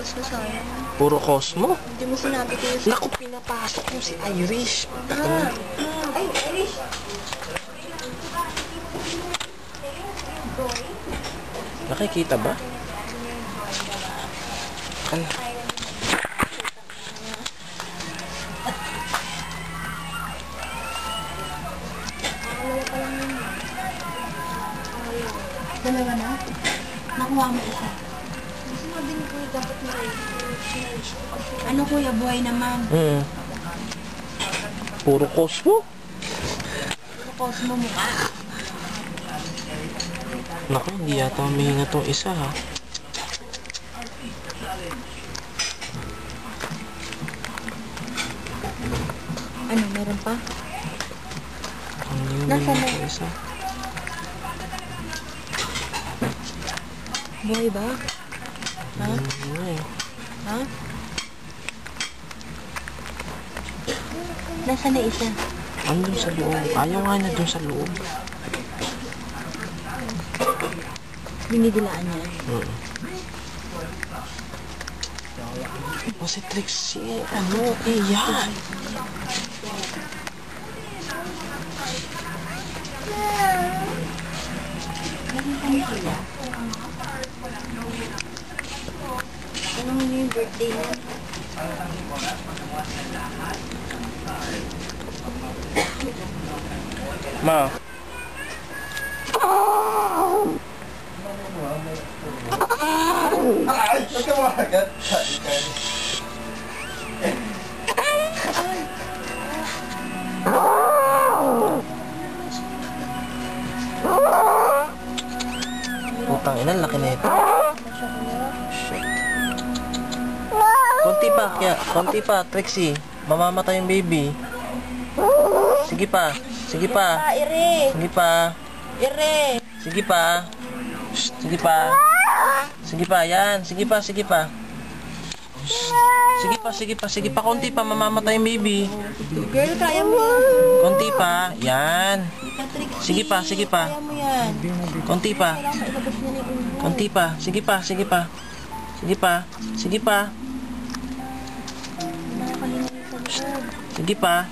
Cosmo sayang. Puro Cosmo? Hindi mo sinabi ko yung... Naku, pinapasok mo si Irish. Ay, Irish! Nakikita ba? Kan. Dalawa na? Nakuha mo isa. Sabi ni Kuya, dapat na ano Kuya, buhay naman. Puro Cosmo? Puro Cosmo mukha. Naku, hindi yata humihinga tong isa ha. Ano, meron pa? Hindi Nasaan humihinga na? tong isa. Buhay ba? Ha? Ha? Nasaan na isa? Andun sa loob. Ayaw nga niya dun sa loob. Dinidilaan niya. O si Trixie, ano, yan. Anong yung birthday niya? Ma. Ay, huwag ka makagat. Putang ina, laki na ito. Shit. Konti pa, Trixie. Mamamatay yung baby. Sige pa. Ire! Sige pa. Ire! Sige pa. Shh, sige pa. Sige pa, yan. Sige pa. Shh. Sige pa. Konti pa, mamamatay yung baby. Girl, kaya mo yan. Konti pa, yan. Sige pa. Kaya mo yan. Konti pa. Kailangan ilabas niya na yung ulo. Konti pa. Sige pa. Nakakahinga sa loob. Sige pa.